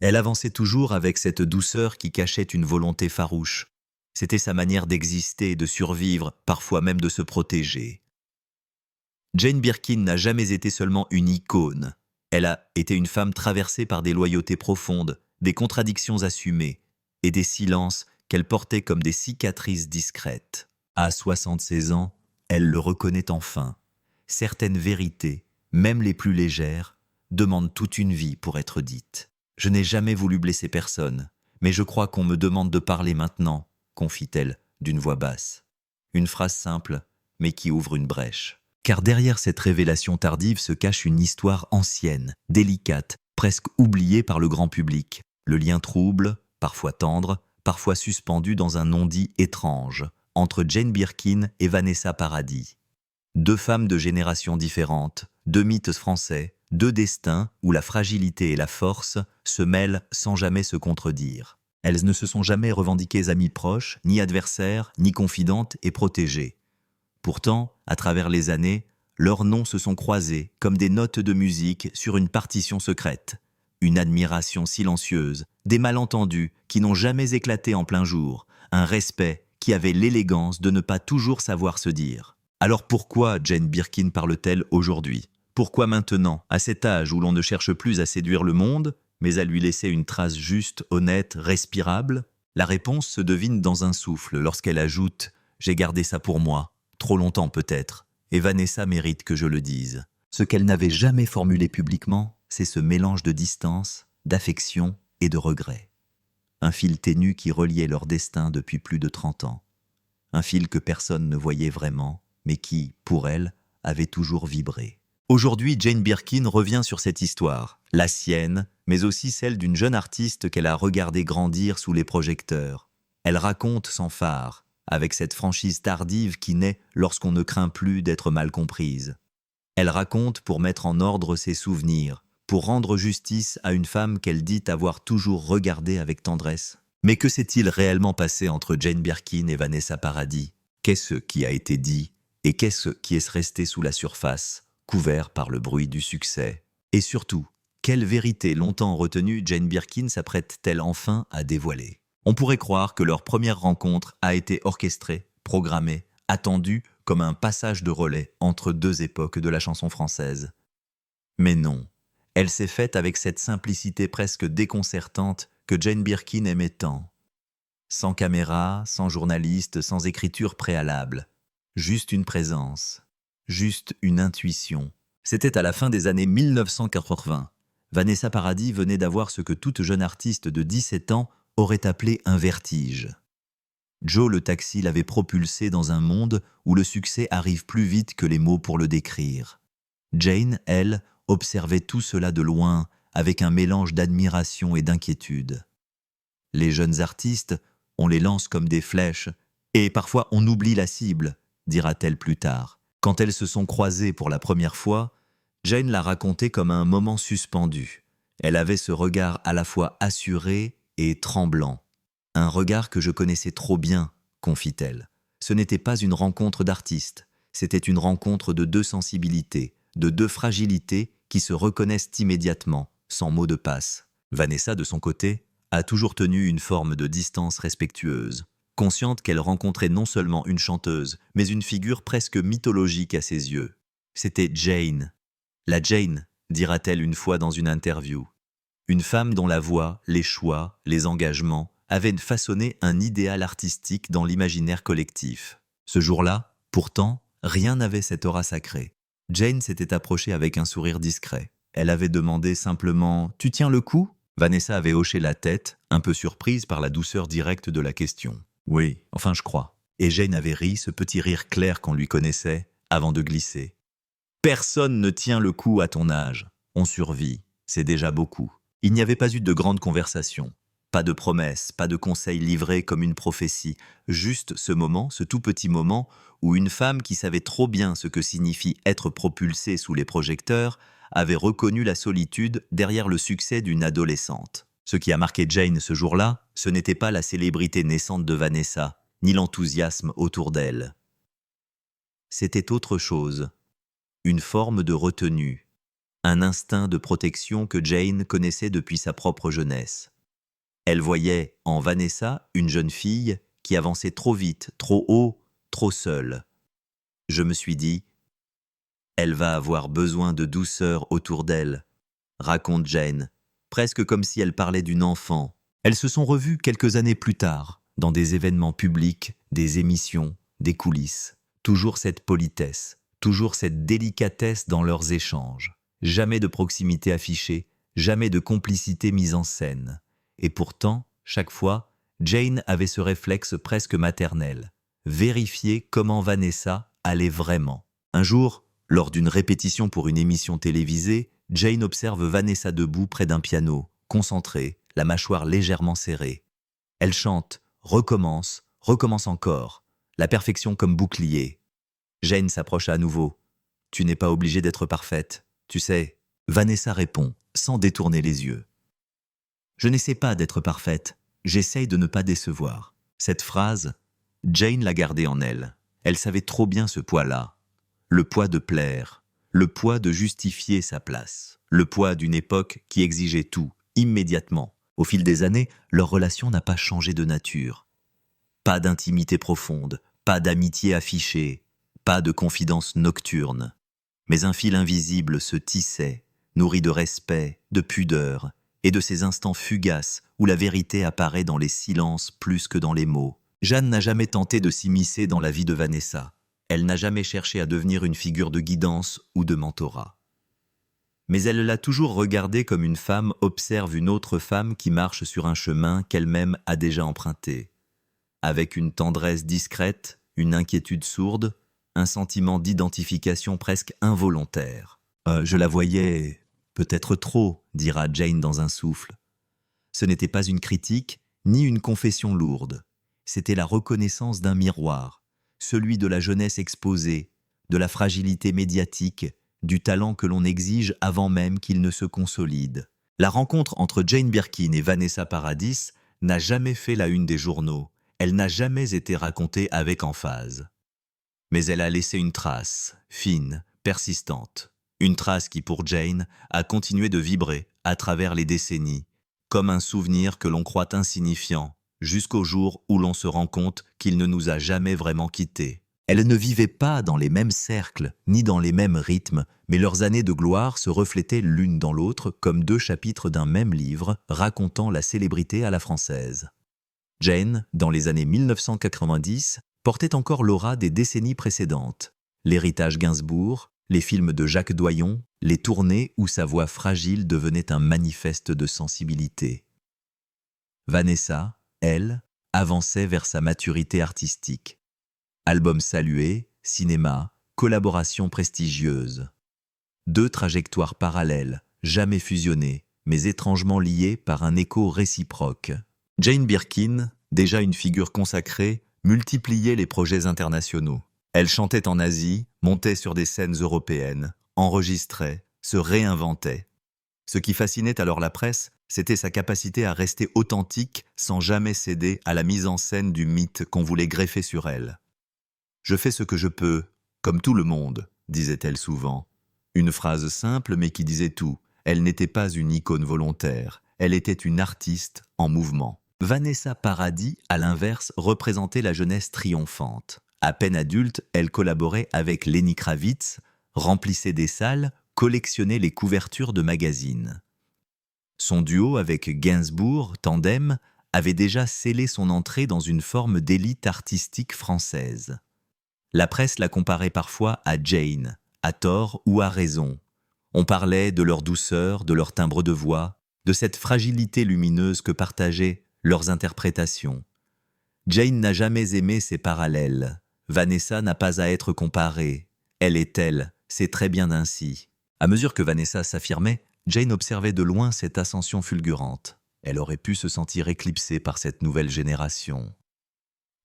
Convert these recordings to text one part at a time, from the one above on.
Elle avançait toujours avec cette douceur qui cachait une volonté farouche. C'était sa manière d'exister, de survivre, parfois même de se protéger. Jane Birkin n'a jamais été seulement une icône. Elle a été une femme traversée par des loyautés profondes, des contradictions assumées et des silences qu'elle portait comme des cicatrices discrètes. À 76 ans, elle le reconnaît enfin. Certaines vérités, même les plus légères, demandent toute une vie pour être dites. Je n'ai jamais voulu blesser personne, mais je crois qu'on me demande de parler maintenant, confie-t-elle d'une voix basse. Une phrase simple, mais qui ouvre une brèche. Car derrière cette révélation tardive se cache une histoire ancienne, délicate, presque oubliée par le grand public. Le lien trouble, parfois tendre, parfois suspendu dans un non-dit étrange, entre Jane Birkin et Vanessa Paradis. Deux femmes de générations différentes, deux mythes français, deux destins où la fragilité et la force se mêlent sans jamais se contredire. Elles ne se sont jamais revendiquées amies proches, ni adversaires, ni confidentes et protégées. Pourtant, à travers les années, leurs noms se sont croisés comme des notes de musique sur une partition secrète. Une admiration silencieuse, des malentendus qui n'ont jamais éclaté en plein jour, un respect qui avait l'élégance de ne pas toujours savoir se dire. Alors pourquoi Jane Birkin parle-t-elle aujourd'hui ? Pourquoi maintenant, à cet âge où l'on ne cherche plus à séduire le monde, mais à lui laisser une trace juste, honnête, respirable ? La réponse se devine dans un souffle lorsqu'elle ajoute « J'ai gardé ça pour moi ». Trop longtemps peut-être, et Vanessa mérite que je le dise. Ce qu'elle n'avait jamais formulé publiquement, c'est ce mélange de distance, d'affection et de regret. Un fil ténu qui reliait leur destin depuis plus de 30 ans. Un fil que personne ne voyait vraiment, mais qui, pour elle, avait toujours vibré. Aujourd'hui, Jane Birkin revient sur cette histoire, la sienne, mais aussi celle d'une jeune artiste qu'elle a regardée grandir sous les projecteurs. Elle raconte sans phare, avec cette franchise tardive qui naît lorsqu'on ne craint plus d'être mal comprise. Elle raconte pour mettre en ordre ses souvenirs, pour rendre justice à une femme qu'elle dit avoir toujours regardée avec tendresse. Mais que s'est-il réellement passé entre Jane Birkin et Vanessa Paradis ? Qu'est-ce qui a été dit et qu'est-ce qui est resté sous la surface, couvert par le bruit du succès ? Et surtout, quelle vérité longtemps retenue Jane Birkin s'apprête-t-elle enfin à dévoiler ? On pourrait croire que leur première rencontre a été orchestrée, programmée, attendue comme un passage de relais entre deux époques de la chanson française. Mais non, elle s'est faite avec cette simplicité presque déconcertante que Jane Birkin aimait tant. Sans caméra, sans journaliste, sans écriture préalable. Juste une présence, juste une intuition. C'était à la fin des années 1980. Vanessa Paradis venait d'avoir ce que toute jeune artiste de 17 ans aurait appelé un vertige. Joe le taxi l'avait propulsé dans un monde où le succès arrive plus vite que les mots pour le décrire. Jane, elle, observait tout cela de loin, avec un mélange d'admiration et d'inquiétude. Les jeunes artistes, on les lance comme des flèches, et parfois on oublie la cible, dira-t-elle plus tard. Quand elles se sont croisées pour la première fois, Jane l'a raconté comme un moment suspendu. Elle avait ce regard à la fois assuré et tremblant. Un regard que je connaissais trop bien, confie-t-elle. Ce n'était pas une rencontre d'artistes, c'était une rencontre de deux sensibilités, de deux fragilités qui se reconnaissent immédiatement, sans mot de passe. Vanessa, de son côté, a toujours tenu une forme de distance respectueuse, consciente qu'elle rencontrait non seulement une chanteuse, mais une figure presque mythologique à ses yeux. C'était Jane. La Jane, dira-t-elle une fois dans une interview. Une femme dont la voix, les choix, les engagements avaient façonné un idéal artistique dans l'imaginaire collectif. Ce jour-là, pourtant, rien n'avait cette aura sacrée. Jane s'était approchée avec un sourire discret. Elle avait demandé simplement « Tu tiens le coup ?» Vanessa avait hoché la tête, un peu surprise par la douceur directe de la question. « Oui, enfin je crois. » Et Jane avait ri, ce petit rire clair qu'on lui connaissait, avant de glisser. « Personne ne tient le coup à ton âge. On survit. C'est déjà beaucoup. » Il n'y avait pas eu de grande conversation. Pas de promesses, pas de conseils livrés comme une prophétie. Juste ce moment, ce tout petit moment, où une femme qui savait trop bien ce que signifie être propulsée sous les projecteurs avait reconnu la solitude derrière le succès d'une adolescente. Ce qui a marqué Jane ce jour-là, ce n'était pas la célébrité naissante de Vanessa, ni l'enthousiasme autour d'elle. C'était autre chose. Une forme de retenue. un instinct de protection que Jane connaissait depuis sa propre jeunesse. Elle voyait en Vanessa une jeune fille qui avançait trop vite, trop haut, trop seule. Je me suis dit, elle va avoir besoin de douceur autour d'elle, raconte Jane, presque comme si elle parlait d'une enfant. Elles se sont revues quelques années plus tard, dans des événements publics, des émissions, des coulisses. Toujours cette politesse, toujours cette délicatesse dans leurs échanges. Jamais de proximité affichée, jamais de complicité mise en scène. Et pourtant, chaque fois, Jane avait ce réflexe presque maternel. Vérifier comment Vanessa allait vraiment. Un jour, lors d'une répétition pour une émission télévisée, Jane observe Vanessa debout près d'un piano, concentrée, la mâchoire légèrement serrée. Elle chante, recommence encore, la perfection comme bouclier. Jane s'approche à nouveau. « Tu n'es pas obligée d'être parfaite, tu sais. » Vanessa répond, sans détourner les yeux. « Je n'essaie pas d'être parfaite, j'essaye de ne pas décevoir. » Cette phrase, Jane l'a gardée en elle. Elle savait trop bien ce poids-là. Le poids de plaire, le poids de justifier sa place, le poids d'une époque qui exigeait tout, immédiatement. Au fil des années, leur relation n'a pas changé de nature. Pas d'intimité profonde, pas d'amitié affichée, pas de confidence nocturne. Mais un fil invisible se tissait, nourri de respect, de pudeur, et de ces instants fugaces où la vérité apparaît dans les silences plus que dans les mots. Jeanne n'a jamais tenté de s'immiscer dans la vie de Vanessa. Elle n'a jamais cherché à devenir une figure de guidance ou de mentorat. Mais elle l'a toujours regardée comme une femme observe une autre femme qui marche sur un chemin qu'elle-même a déjà emprunté. Avec une tendresse discrète, une inquiétude sourde, un sentiment d'identification presque involontaire. Je la voyais peut-être trop, dira Jane dans un souffle. Ce n'était pas une critique, ni une confession lourde. C'était la reconnaissance d'un miroir, celui de la jeunesse exposée, de la fragilité médiatique, du talent que l'on exige avant même qu'il ne se consolide. La rencontre entre Jane Birkin et Vanessa Paradis n'a jamais fait la une des journaux. Elle n'a jamais été racontée avec emphase. Mais elle a laissé une trace, fine, persistante. Une trace qui, pour Jane, a continué de vibrer à travers les décennies, comme un souvenir que l'on croit insignifiant, jusqu'au jour où l'on se rend compte qu'il ne nous a jamais vraiment quittés. Elles ne vivaient pas dans les mêmes cercles, ni dans les mêmes rythmes, mais leurs années de gloire se reflétaient l'une dans l'autre comme deux chapitres d'un même livre racontant la célébrité à la française. Jane, dans les années 1990, portait encore l'aura des décennies précédentes. L'héritage Gainsbourg, les films de Jacques Doyon, les tournées où sa voix fragile devenait un manifeste de sensibilité. Vanessa, elle, avançait vers sa maturité artistique. Albums salués, cinéma, collaborations prestigieuses. Deux trajectoires parallèles, jamais fusionnées, mais étrangement liées par un écho réciproque. Jane Birkin, déjà une figure consacrée, multipliait les projets internationaux. Elle chantait en Asie, montait sur des scènes européennes, enregistrait, se réinventait. Ce qui fascinait alors la presse, c'était sa capacité à rester authentique sans jamais céder à la mise en scène du mythe qu'on voulait greffer sur elle. « Je fais ce que je peux, comme tout le monde », disait-elle souvent. Une phrase simple mais qui disait tout. Elle n'était pas une icône volontaire, elle était une artiste en mouvement. Vanessa Paradis, à l'inverse, représentait la jeunesse triomphante. À peine adulte, elle collaborait avec Lenny Kravitz, remplissait des salles, collectionnait les couvertures de magazines. Son duo avec Gainsbourg, Tandem, avait déjà scellé son entrée dans une forme d'élite artistique française. La presse la comparait parfois à Jane, à tort ou à raison. On parlait de leur douceur, de leur timbre de voix, de cette fragilité lumineuse que partageaient leurs interprétations. Jane n'a jamais aimé ces parallèles. Vanessa n'a pas à être comparée. Elle est elle, c'est très bien ainsi. À mesure que Vanessa s'affirmait, Jane observait de loin cette ascension fulgurante. Elle aurait pu se sentir éclipsée par cette nouvelle génération.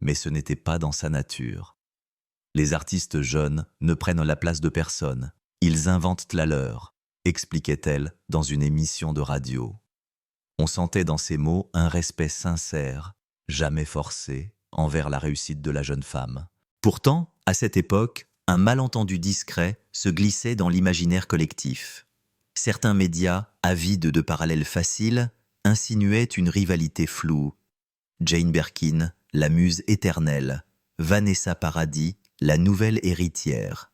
Mais ce n'était pas dans sa nature. Les artistes jeunes ne prennent la place de personne. Ils inventent la leur, expliquait-elle dans une émission de radio. On sentait dans ses mots un respect sincère, jamais forcé, envers la réussite de la jeune femme. Pourtant, à cette époque, un malentendu discret se glissait dans l'imaginaire collectif. Certains médias, avides de parallèles faciles, insinuaient une rivalité floue. Jane Birkin, la muse éternelle, Vanessa Paradis, la nouvelle héritière.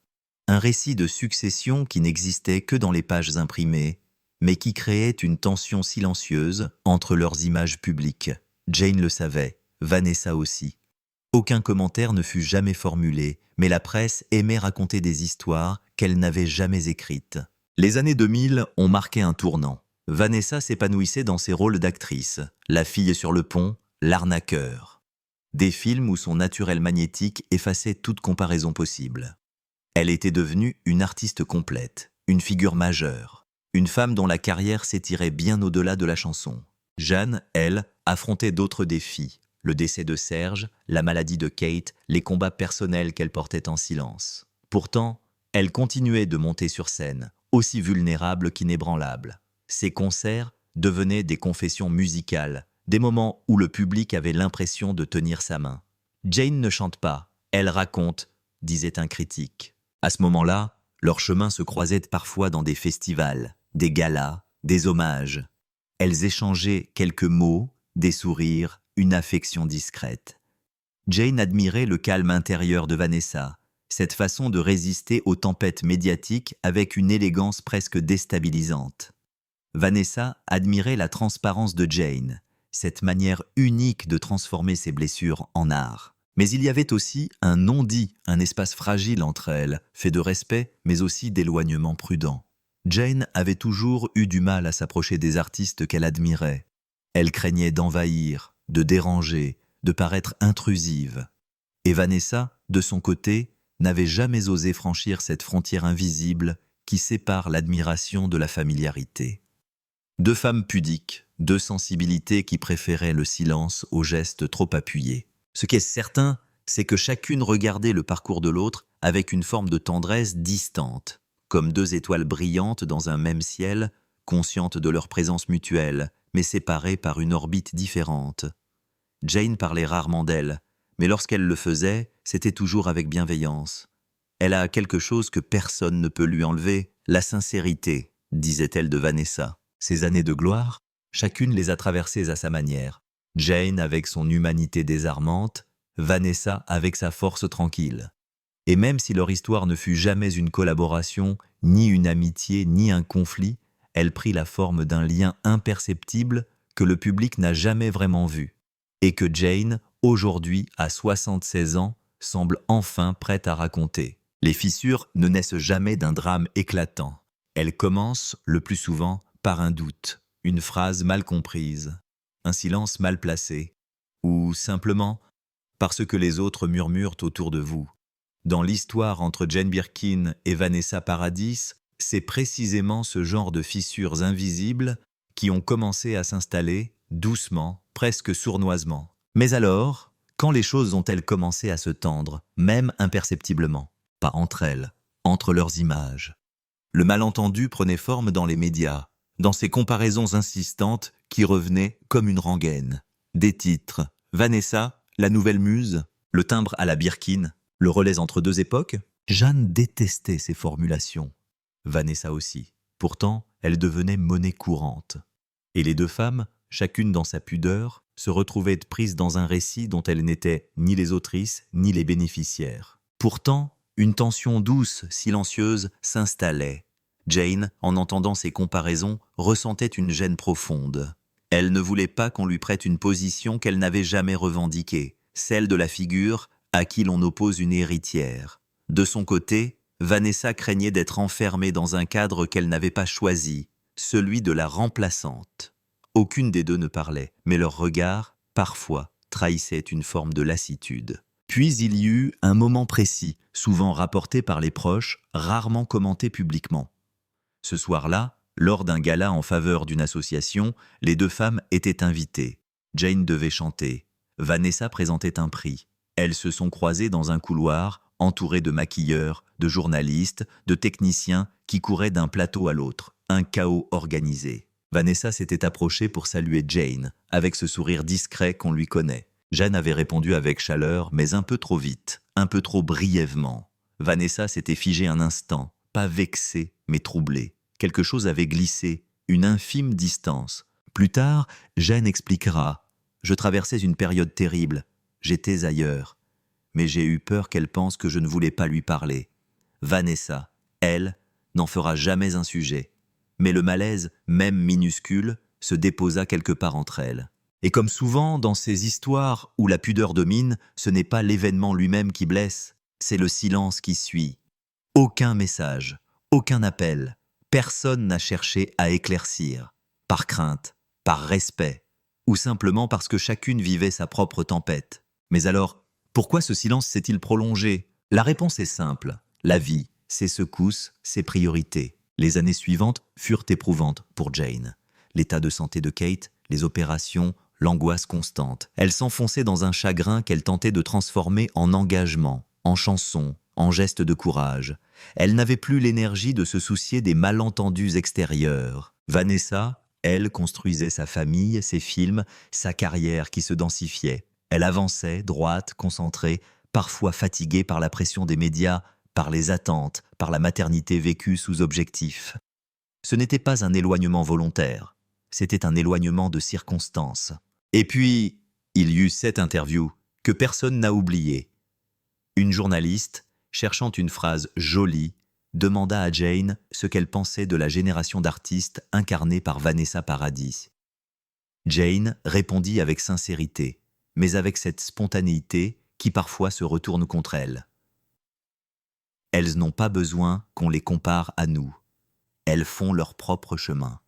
Un récit de succession qui n'existait que dans les pages imprimées, mais qui créait une tension silencieuse entre leurs images publiques. Jane le savait, Vanessa aussi. Aucun commentaire ne fut jamais formulé, mais la presse aimait raconter des histoires qu'elle n'avait jamais écrites. Les années 2000 ont marqué un tournant. Vanessa s'épanouissait dans ses rôles d'actrice, La fille sur le pont, L'arnaqueur. Des films où son naturel magnétique effaçait toute comparaison possible. Elle était devenue une artiste complète, une figure majeure, une femme dont la carrière s'étirait bien au-delà de la chanson. Jeanne, elle, affrontait d'autres défis, le décès de Serge, la maladie de Kate, les combats personnels qu'elle portait en silence. Pourtant, elle continuait de monter sur scène, aussi vulnérable qu'inébranlable. Ses concerts devenaient des confessions musicales, des moments où le public avait l'impression de tenir sa main. Jane ne chante pas, elle raconte, disait un critique. À ce moment-là, leurs chemins se croisaient parfois dans des festivals, des galas, des hommages. Elles échangeaient quelques mots, des sourires, une affection discrète. Jane admirait le calme intérieur de Vanessa, cette façon de résister aux tempêtes médiatiques avec une élégance presque déstabilisante. Vanessa admirait la transparence de Jane, cette manière unique de transformer ses blessures en art. Mais il y avait aussi un non-dit, un espace fragile entre elles, fait de respect, mais aussi d'éloignement prudent. Jane avait toujours eu du mal à s'approcher des artistes qu'elle admirait. Elle craignait d'envahir, de déranger, de paraître intrusive. Et Vanessa, de son côté, n'avait jamais osé franchir cette frontière invisible qui sépare l'admiration de la familiarité. Deux femmes pudiques, deux sensibilités qui préféraient le silence aux gestes trop appuyés. Ce qui est certain, c'est que chacune regardait le parcours de l'autre avec une forme de tendresse distante, comme deux étoiles brillantes dans un même ciel, conscientes de leur présence mutuelle, mais séparées par une orbite différente. Jane parlait rarement d'elle, mais lorsqu'elle le faisait, c'était toujours avec bienveillance. Elle a quelque chose que personne ne peut lui enlever, la sincérité, disait-elle de Vanessa. Ces années de gloire, chacune les a traversées à sa manière. Jane avec son humanité désarmante, Vanessa avec sa force tranquille. Et même si leur histoire ne fut jamais une collaboration, ni une amitié, ni un conflit, elle prit la forme d'un lien imperceptible que le public n'a jamais vraiment vu. Et que Jane, aujourd'hui, à 76 ans, semble enfin prête à raconter. Les fissures ne naissent jamais d'un drame éclatant. Elles commencent, le plus souvent, par un doute, une phrase mal comprise, un silence mal placé, ou simplement parce que les autres murmurent autour de vous. Dans l'histoire entre Jane Birkin et Vanessa Paradis, c'est précisément ce genre de fissures invisibles qui ont commencé à s'installer doucement, presque sournoisement. Mais alors, quand les choses ont-elles commencé à se tendre, même imperceptiblement, pas entre elles, entre leurs images? Le malentendu prenait forme dans les médias, dans ces comparaisons insistantes qui revenaient comme une rengaine. Des titres, Vanessa, la nouvelle muse, le timbre à la Birkin, le relais entre deux époques. Jeanne détestait ces formulations. Vanessa aussi. Pourtant, elles devenaient monnaie courante. Et les deux femmes, chacune dans sa pudeur, se retrouvaient prises dans un récit dont elles n'étaient ni les autrices ni les bénéficiaires. Pourtant, une tension douce, silencieuse, s'installait. Jane, en entendant ces comparaisons, ressentait une gêne profonde. Elle ne voulait pas qu'on lui prête une position qu'elle n'avait jamais revendiquée, celle de la figure à qui l'on oppose une héritière. De son côté, Vanessa craignait d'être enfermée dans un cadre qu'elle n'avait pas choisi, celui de la remplaçante. Aucune des deux ne parlait, mais leur regard, parfois, trahissait une forme de lassitude. Puis il y eut un moment précis, souvent rapporté par les proches, rarement commenté publiquement. Ce soir-là, lors d'un gala en faveur d'une association, les deux femmes étaient invitées. Jane devait chanter. Vanessa présentait un prix. Elles se sont croisées dans un couloir, entourées de maquilleurs, de journalistes, de techniciens qui couraient d'un plateau à l'autre. Un chaos organisé. Vanessa s'était approchée pour saluer Jane, avec ce sourire discret qu'on lui connaît. Jane avait répondu avec chaleur, mais un peu trop vite, un peu trop brièvement. Vanessa s'était figée un instant, pas vexée, mais troublée. Quelque chose avait glissé, une infime distance. Plus tard, Jane expliquera « Je traversais une période terrible. J'étais ailleurs. Mais j'ai eu peur qu'elle pense que je ne voulais pas lui parler. Vanessa, elle, n'en fera jamais un sujet. Mais le malaise, même minuscule, se déposa quelque part entre elles. Et comme souvent dans ces histoires où la pudeur domine, ce n'est pas l'événement lui-même qui blesse, c'est le silence qui suit. Aucun message, aucun appel, personne n'a cherché à éclaircir, par crainte, par respect, ou simplement parce que chacune vivait sa propre tempête. Mais alors, pourquoi ce silence s'est-il prolongé? La réponse est simple. La vie, ses secousses, ses priorités. Les années suivantes furent éprouvantes pour Jane. L'état de santé de Kate, les opérations, l'angoisse constante. Elle s'enfonçait dans un chagrin qu'elle tentait de transformer en engagement, en chanson, en geste de courage. Elle n'avait plus l'énergie de se soucier des malentendus extérieurs. Vanessa, elle, construisait sa famille, ses films, sa carrière qui se densifiait. Elle avançait, droite, concentrée, parfois fatiguée par la pression des médias, par les attentes, par la maternité vécue sous objectif. Ce n'était pas un éloignement volontaire, c'était un éloignement de circonstances. Et puis, il y eut cette interview que personne n'a oubliée. Une journaliste, cherchant une phrase jolie, demanda à Jane ce qu'elle pensait de la génération d'artistes incarnée par Vanessa Paradis. Jane répondit avec sincérité, mais avec cette spontanéité qui parfois se retourne contre elle. Elles n'ont pas besoin qu'on les compare à nous. Elles font leur propre chemin.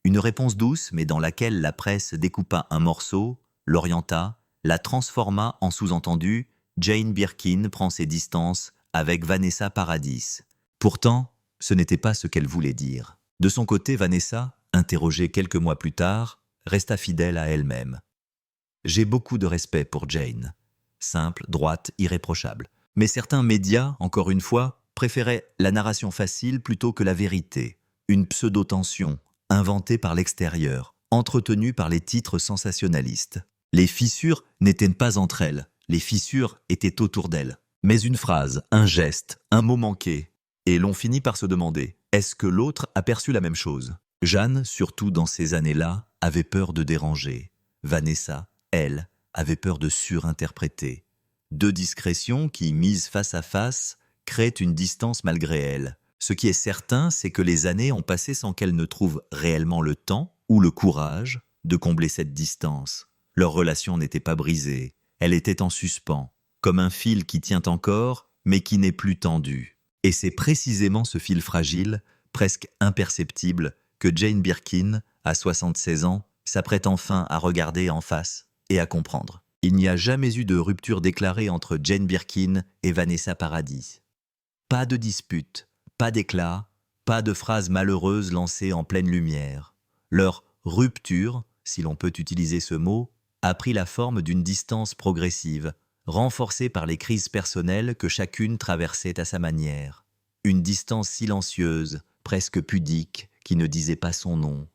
Une réponse douce, mais dans laquelle la presse découpa un morceau, l'orienta, la transforma en sous-entendu « Jane Birkin prend ses distances avec Vanessa Paradis ». Pourtant, ce n'était pas ce qu'elle voulait dire. De son côté, Vanessa, interrogée quelques mois plus tard, resta fidèle à elle-même. « J'ai beaucoup de respect pour Jane. Simple, droite, irréprochable. Mais certains médias, encore une fois, préféraient la narration facile plutôt que la vérité. Une pseudo-tension, inventée par l'extérieur, entretenue par les titres sensationnalistes. Les fissures n'étaient pas entre elles, les fissures étaient autour d'elles. Mais une phrase, un geste, un mot manqué, et l'on finit par se demander, est-ce que l'autre a perçu la même chose? Jeanne, surtout dans ces années-là, avait peur de déranger. Vanessa, elle, avait peur de surinterpréter. Deux discrétions qui, mises face à face, créent une distance malgré elles. Ce qui est certain, c'est que les années ont passé sans qu'elles ne trouvent réellement le temps ou le courage de combler cette distance. Leur relation n'était pas brisée, elle était en suspens, comme un fil qui tient encore, mais qui n'est plus tendu. Et c'est précisément ce fil fragile, presque imperceptible, que Jane Birkin, à 76 ans, s'apprête enfin à regarder en face et à comprendre. Il n'y a jamais eu de rupture déclarée entre Jane Birkin et Vanessa Paradis. Pas de dispute, pas d'éclat, pas de phrases malheureuses lancées en pleine lumière. Leur rupture, si l'on peut utiliser ce mot, a pris la forme d'une distance progressive, renforcée par les crises personnelles que chacune traversait à sa manière. Une distance silencieuse, presque pudique, qui ne disait pas son nom,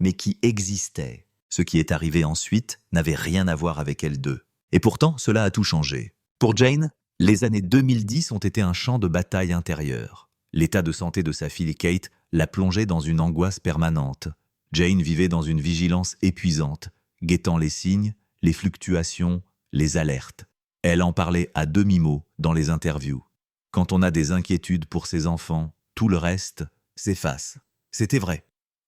mais qui existait. Ce qui est arrivé ensuite n'avait rien à voir avec elles deux. Et pourtant, cela a tout changé. Pour Jane, les années 2010 ont été un champ de bataille intérieure. L'état de santé de sa fille Kate la plongeait dans une angoisse permanente. Jane vivait dans une vigilance épuisante, guettant les signes, les fluctuations, les alertes. Elle en parlait à demi-mot dans les interviews. Quand on a des inquiétudes pour ses enfants, tout le reste s'efface. C'était vrai.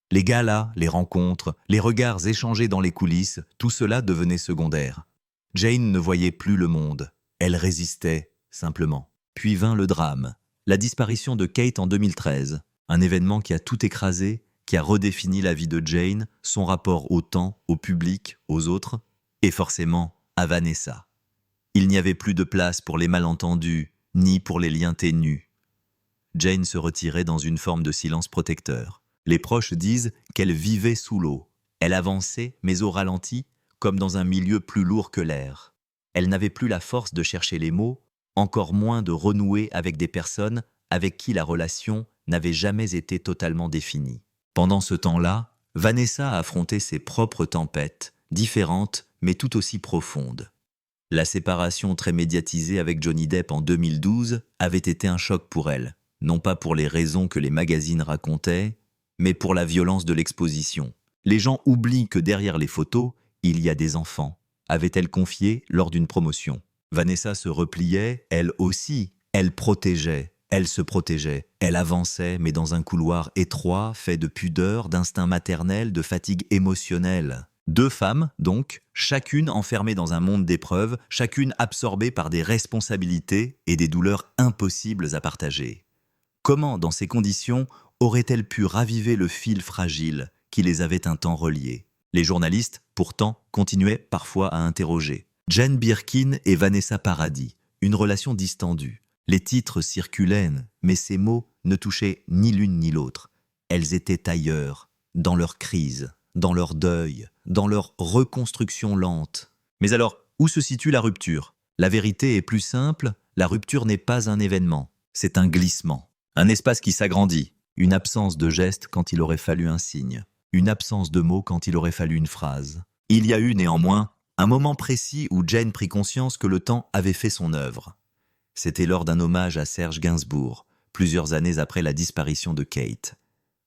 Les galas, les rencontres, les regards échangés dans les coulisses, tout cela devenait secondaire. Jane ne voyait plus le monde. Elle résistait, simplement. Puis vint le drame. La disparition de Kate en 2013. Un événement qui a tout écrasé, qui a redéfini la vie de Jane, son rapport au temps, au public, aux autres, et forcément à Vanessa. Il n'y avait plus de place pour les malentendus, ni pour les liens ténus. Jane se retirait dans une forme de silence protecteur. Les proches disent qu'elle vivait sous l'eau. Elle avançait, mais au ralenti, comme dans un milieu plus lourd que l'air. Elle n'avait plus la force de chercher les mots, encore moins de renouer avec des personnes avec qui la relation n'avait jamais été totalement définie. Pendant ce temps-là, Vanessa a affronté ses propres tempêtes, différentes mais tout aussi profondes. La séparation très médiatisée avec Johnny Depp en 2012 avait été un choc pour elle, non pas pour les raisons que les magazines racontaient, mais pour la violence de l'exposition. Les gens oublient que derrière les photos, il y a des enfants, avait-elle confié lors d'une promotion. Vanessa se repliait, elle aussi. Elle protégeait, elle se protégeait. Elle avançait, mais dans un couloir étroit, fait de pudeur, d'instinct maternel, de fatigue émotionnelle. 2 femmes, donc, chacune enfermée dans un monde d'épreuves, chacune absorbée par des responsabilités et des douleurs impossibles à partager. Comment, dans ces conditions, aurait-elle pu raviver le fil fragile qui les avait un temps reliés? Les journalistes, pourtant, continuaient parfois à interroger. Jane Birkin et Vanessa Paradis, une relation distendue. Les titres circulaient, mais ces mots ne touchaient ni l'une ni l'autre. Elles étaient ailleurs, dans leur crise, dans leur deuil, dans leur reconstruction lente. Mais alors, où se situe la rupture? La vérité est plus simple, la rupture n'est pas un événement, c'est un glissement. Un espace qui s'agrandit, une absence de geste quand il aurait fallu un signe, une absence de mots quand il aurait fallu une phrase. Il y a eu néanmoins un moment précis où Jane prit conscience que le temps avait fait son œuvre. C'était lors d'un hommage à Serge Gainsbourg, plusieurs années après la disparition de Kate.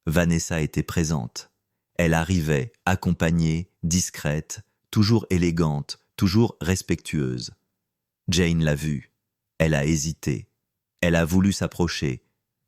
Vanessa était présente. Elle arrivait, accompagnée, discrète, toujours élégante, toujours respectueuse. Jane l'a vue. Elle a hésité. Elle a voulu s'approcher.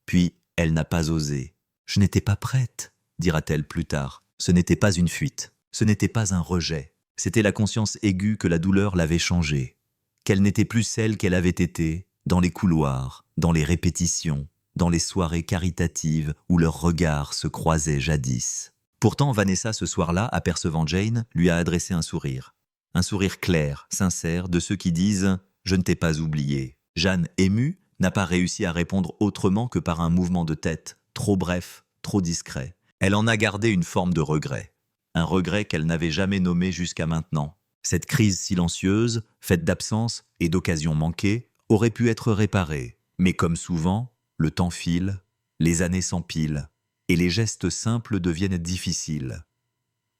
Puis, elle n'a pas osé. « Je n'étais pas prête », dira-t-elle plus tard. Ce n'était pas une fuite. Ce n'était pas un rejet. C'était la conscience aiguë que la douleur l'avait changée. Qu'elle n'était plus celle qu'elle avait été, dans les couloirs, dans les répétitions, dans les soirées caritatives où leurs regards se croisaient jadis. Pourtant, Vanessa, ce soir-là, apercevant Jane, lui a adressé un sourire. Un sourire clair, sincère, de ceux qui disent « Je ne t'ai pas oublié ». Jeanne, émue, n'a pas réussi à répondre autrement que par un mouvement de tête, trop bref, trop discret. Elle en a gardé une forme de regret. Un regret qu'elle n'avait jamais nommé jusqu'à maintenant. Cette crise silencieuse, faite d'absence et d'occasions manquées, aurait pu être réparée. Mais comme souvent, le temps file, les années s'empilent, et les gestes simples deviennent difficiles.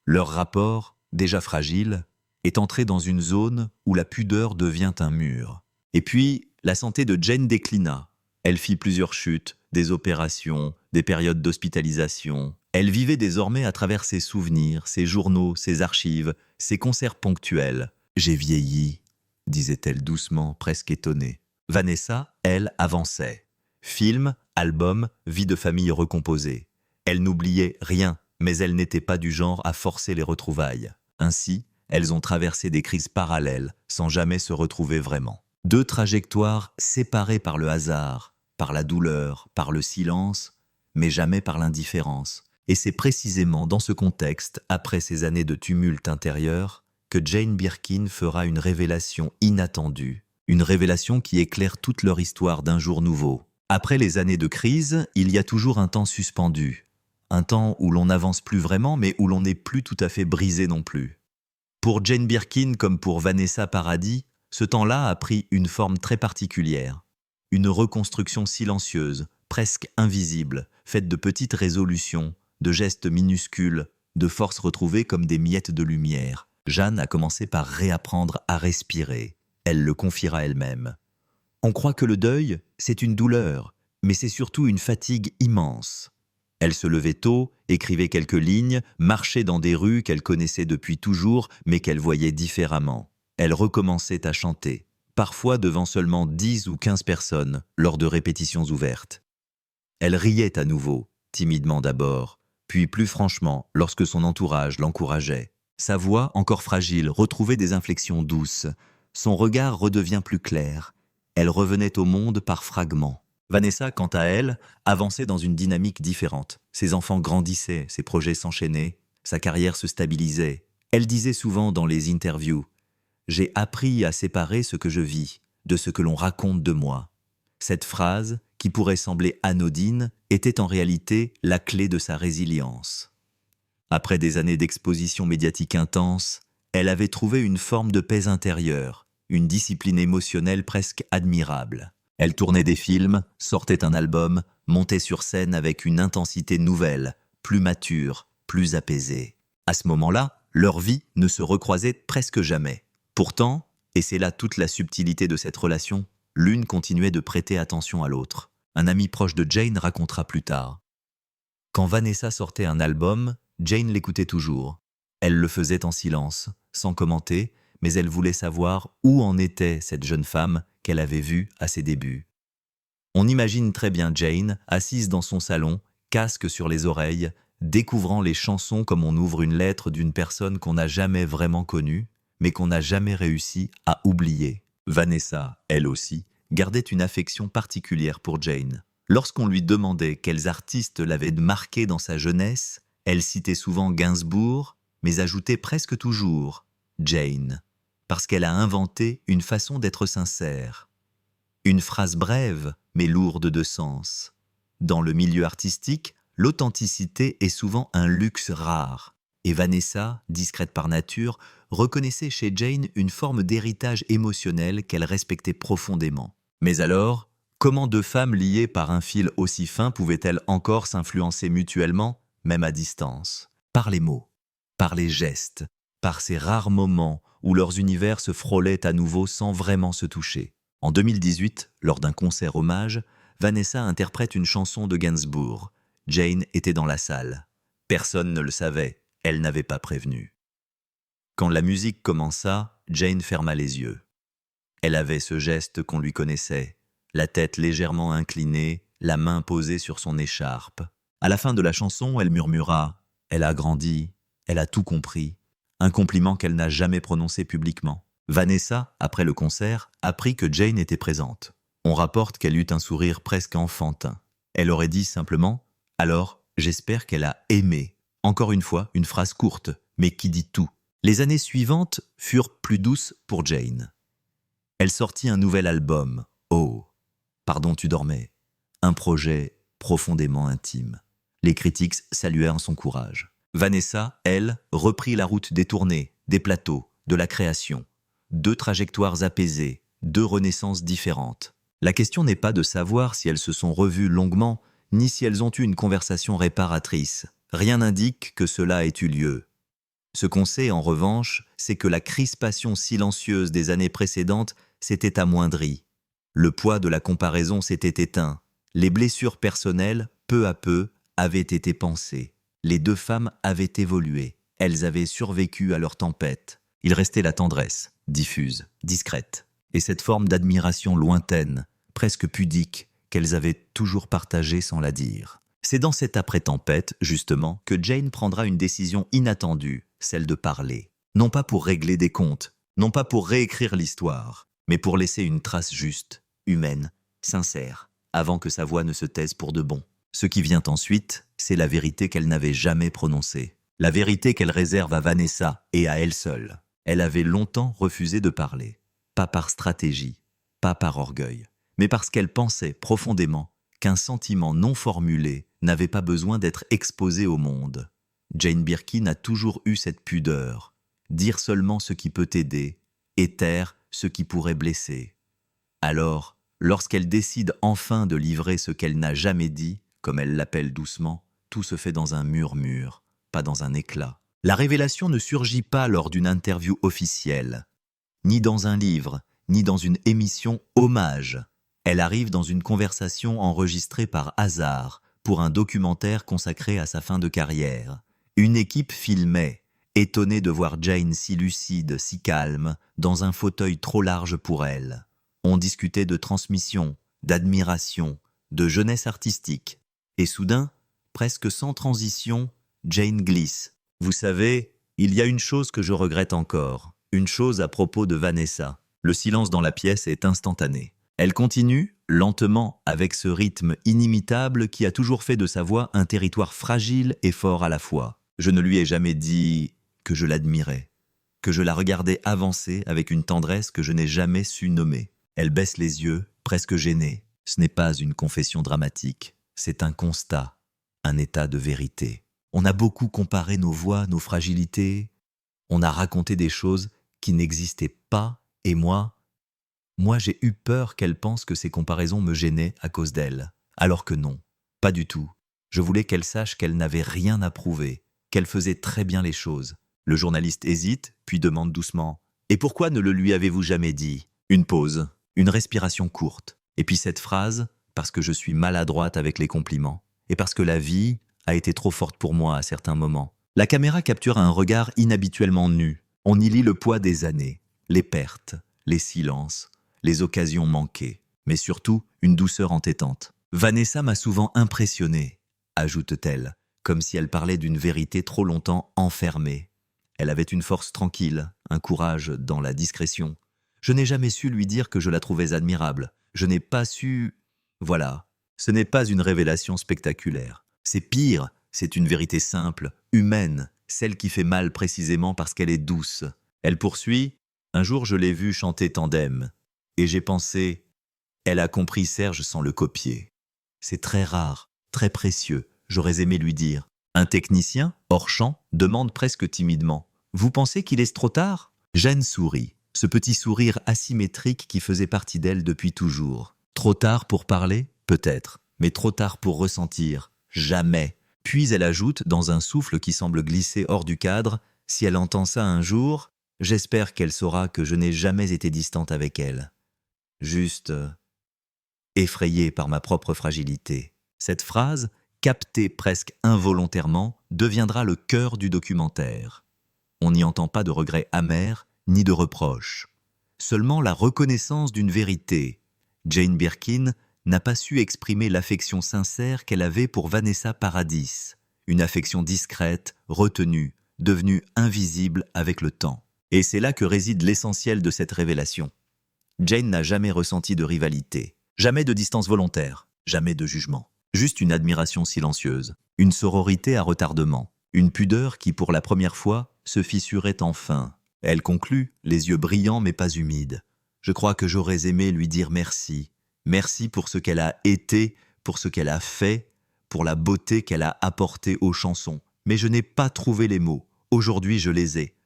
Leur rapport, déjà fragile, est entré dans une zone où la pudeur devient un mur. Et puis, la santé de Jane déclina. Elle fit plusieurs chutes, des opérations, des périodes d'hospitalisation. Elle vivait désormais à travers ses souvenirs, ses journaux, ses archives, ses concerts ponctuels. « J'ai vieilli », disait-elle doucement, presque étonnée. Vanessa, elle, avançait. Films, albums, vie de famille recomposée. Elle n'oubliait rien, mais elle n'était pas du genre à forcer les retrouvailles. Ainsi, elles ont traversé des crises parallèles, sans jamais se retrouver vraiment. 2 trajectoires séparées par le hasard, par la douleur, par le silence, mais jamais par l'indifférence. Et c'est précisément dans ce contexte, après ces années de tumulte intérieur, que Jane Birkin fera une révélation inattendue, une révélation qui éclaire toute leur histoire d'un jour nouveau. Après les années de crise, il y a toujours un temps suspendu, un temps où l'on n'avance plus vraiment, mais où l'on n'est plus tout à fait brisé non plus. Pour Jane Birkin comme pour Vanessa Paradis, ce temps-là a pris une forme très particulière, une reconstruction silencieuse, presque invisible, faite de petites résolutions, de gestes minuscules, de forces retrouvées comme des miettes de lumière. Jeanne a commencé par réapprendre à respirer. Elle le confiera elle-même. On croit que le deuil, c'est une douleur, mais c'est surtout une fatigue immense. Elle se levait tôt, écrivait quelques lignes, marchait dans des rues qu'elle connaissait depuis toujours, mais qu'elle voyait différemment. Elle recommençait à chanter, parfois devant seulement 10 ou 15 personnes, lors de répétitions ouvertes. Elle riait à nouveau, timidement d'abord, puis plus franchement lorsque son entourage l'encourageait. Sa voix, encore fragile, retrouvait des inflexions douces. Son regard redevient plus clair. Elle revenait au monde par fragments. Vanessa, quant à elle, avançait dans une dynamique différente. Ses enfants grandissaient, ses projets s'enchaînaient, sa carrière se stabilisait. Elle disait souvent dans les interviews « J'ai appris à séparer ce que je vis de ce que l'on raconte de moi ». Cette phrase, qui pourrait sembler anodine, était en réalité la clé de sa résilience. Après des années d'exposition médiatique intense, elle avait trouvé une forme de paix intérieure, une discipline émotionnelle presque admirable. Elle tournait des films, sortait un album, montait sur scène avec une intensité nouvelle, plus mature, plus apaisée. À ce moment-là, leur vie ne se recroisait presque jamais. Pourtant, et c'est là toute la subtilité de cette relation, l'une continuait de prêter attention à l'autre. Un ami proche de Jane racontera plus tard. Quand Vanessa sortait un album, Jane l'écoutait toujours. Elle le faisait en silence, sans commenter, mais elle voulait savoir où en était cette jeune femme qu'elle avait vue à ses débuts. On imagine très bien Jane, assise dans son salon, casque sur les oreilles, découvrant les chansons comme on ouvre une lettre d'une personne qu'on n'a jamais vraiment connue, mais qu'on n'a jamais réussi à oublier. Vanessa, elle aussi, gardait une affection particulière pour Jane. Lorsqu'on lui demandait quels artistes l'avaient marquée dans sa jeunesse, elle citait souvent Gainsbourg, mais ajoutait presque toujours Jane, parce qu'elle a inventé une façon d'être sincère. Une phrase brève, mais lourde de sens. Dans le milieu artistique, l'authenticité est souvent un luxe rare. Et Vanessa, discrète par nature, reconnaissait chez Jane une forme d'héritage émotionnel qu'elle respectait profondément. Mais alors, comment deux femmes liées par un fil aussi fin pouvaient-elles encore s'influencer mutuellement, même à distance? Par les mots, par les gestes, par ces rares moments où leurs univers se frôlaient à nouveau sans vraiment se toucher. En 2018, lors d'un concert hommage, Vanessa interprète une chanson de Gainsbourg. Jane était dans la salle. Personne ne le savait, elle n'avait pas prévenu. Quand la musique commença, Jane ferma les yeux. Elle avait ce geste qu'on lui connaissait, la tête légèrement inclinée, la main posée sur son écharpe. À la fin de la chanson, elle murmura « Elle a grandi, elle a tout compris », un compliment qu'elle n'a jamais prononcé publiquement. Vanessa, après le concert, apprit que Jane était présente. On rapporte qu'elle eut un sourire presque enfantin. Elle aurait dit simplement « Alors, j'espère qu'elle a aimé ». Encore une fois, une phrase courte, mais qui dit tout. Les années suivantes furent plus douces pour Jane. Elle sortit un nouvel album, « Oh, pardon tu dormais », un projet profondément intime. Les critiques saluèrent son courage. Vanessa, elle, reprit la route des tournées, des plateaux, de la création. 2 trajectoires apaisées, 2 renaissances différentes. La question n'est pas de savoir si elles se sont revues longuement, ni si elles ont eu une conversation réparatrice. Rien n'indique que cela ait eu lieu. Ce qu'on sait, en revanche, c'est que la crispation silencieuse des années précédentes s'était amoindrie. Le poids de la comparaison s'était éteint. Les blessures personnelles, peu à peu, avaient été pansées. Les 2 femmes avaient évolué. Elles avaient survécu à leur tempête. Il restait la tendresse, diffuse, discrète, et cette forme d'admiration lointaine, presque pudique, qu'elles avaient toujours partagée sans la dire. C'est dans cette après-tempête, justement, que Jane prendra une décision inattendue, celle de parler. Non pas pour régler des comptes, non pas pour réécrire l'histoire, mais pour laisser une trace juste, humaine, sincère, avant que sa voix ne se taise pour de bon. Ce qui vient ensuite, c'est la vérité qu'elle n'avait jamais prononcée. La vérité qu'elle réserve à Vanessa et à elle seule. Elle avait longtemps refusé de parler. Pas par stratégie, pas par orgueil, mais parce qu'elle pensait profondément qu'un sentiment non formulé n'avait pas besoin d'être exposé au monde. Jane Birkin a toujours eu cette pudeur, dire seulement ce qui peut aider et taire ce qui pourrait blesser. Alors, lorsqu'elle décide enfin de livrer ce qu'elle n'a jamais dit, comme elle l'appelle doucement, tout se fait dans un murmure, pas dans un éclat. La révélation ne surgit pas lors d'une interview officielle, ni dans un livre, ni dans une émission hommage. Elle arrive dans une conversation enregistrée par hasard pour un documentaire consacré à sa fin de carrière. Une équipe filmait, étonnée de voir Jane si lucide, si calme, dans un fauteuil trop large pour elle. On discutait de transmission, d'admiration, de jeunesse artistique. Et soudain, presque sans transition, Jane glisse. « Vous savez, il y a une chose que je regrette encore, une chose à propos de Vanessa. » Le silence dans la pièce est instantané. Elle continue, lentement, avec ce rythme inimitable qui a toujours fait de sa voix un territoire fragile et fort à la fois. « Je ne lui ai jamais dit que je l'admirais, que je la regardais avancer avec une tendresse que je n'ai jamais su nommer. » Elle baisse les yeux, presque gênée. Ce n'est pas une confession dramatique, c'est un constat, un état de vérité. On a beaucoup comparé nos voix, nos fragilités. On a raconté des choses qui n'existaient pas, et moi, j'ai eu peur qu'elle pense que ces comparaisons me gênaient à cause d'elle. Alors que non, pas du tout. Je voulais qu'elle sache qu'elle n'avait rien à prouver, qu'elle faisait très bien les choses. Le journaliste hésite, puis demande doucement « Et pourquoi ne le lui avez-vous jamais dit ?» Une pause, une respiration courte. Et puis cette phrase « Parce que je suis maladroite avec les compliments. Et parce que la vie a été trop forte pour moi à certains moments. La caméra capture un regard inhabituellement nu. On y lit le poids des années, les pertes, les silences, les occasions manquées, mais surtout une douceur entêtante. Vanessa m'a souvent impressionné, ajoute-t-elle, comme si elle parlait d'une vérité trop longtemps enfermée. Elle avait une force tranquille, un courage dans la discrétion. Je n'ai jamais su lui dire que je la trouvais admirable. Je n'ai pas su... Voilà, ce n'est pas une révélation spectaculaire. C'est pire, c'est une vérité simple, humaine, celle qui fait mal précisément parce qu'elle est douce. Elle poursuit, « Un jour je l'ai vue chanter Tandem, et j'ai pensé, elle a compris Serge sans le copier. C'est très rare, très précieux, j'aurais aimé lui dire. Un technicien, hors champ, demande presque timidement, « Vous pensez qu'il est trop tard ?» Jeanne sourit, ce petit sourire asymétrique qui faisait partie d'elle depuis toujours. Trop tard pour parler? Peut-être, mais trop tard pour ressentir? Jamais. Puis elle ajoute, dans un souffle qui semble glisser hors du cadre, « Si elle entend ça un jour, j'espère qu'elle saura que je n'ai jamais été distante avec elle. » Juste effrayée par ma propre fragilité. Cette phrase, captée presque involontairement, deviendra le cœur du documentaire. On n'y entend pas de regrets amers, ni de reproches. Seulement la reconnaissance d'une vérité. Jane Birkin n'a pas su exprimer l'affection sincère qu'elle avait pour Vanessa Paradis. Une affection discrète, retenue, devenue invisible avec le temps. Et c'est là que réside l'essentiel de cette révélation. Jane n'a jamais ressenti de rivalité, jamais de distance volontaire, jamais de jugement. Juste une admiration silencieuse, une sororité à retardement, une pudeur qui, pour la première fois, se fissurait enfin. Elle conclut, les yeux brillants mais pas humides. Je crois que j'aurais aimé lui dire merci. Merci pour ce qu'elle a été, pour ce qu'elle a fait, pour la beauté qu'elle a apportée aux chansons. Mais je n'ai pas trouvé les mots. Aujourd'hui, je les ai.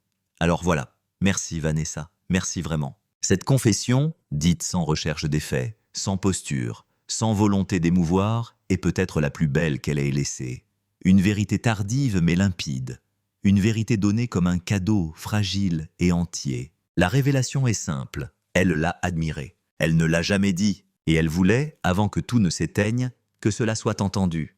Alors voilà, merci Vanessa, merci vraiment. Cette confession, dite sans recherche d'effet, sans posture, sans volonté d'émouvoir, est peut-être la plus belle qu'elle ait laissée. Une vérité tardive mais limpide. Une vérité donnée comme un cadeau fragile et entier. La révélation est simple, elle l'a admirée. Elle ne l'a jamais dit, et elle voulait, avant que tout ne s'éteigne, que cela soit entendu.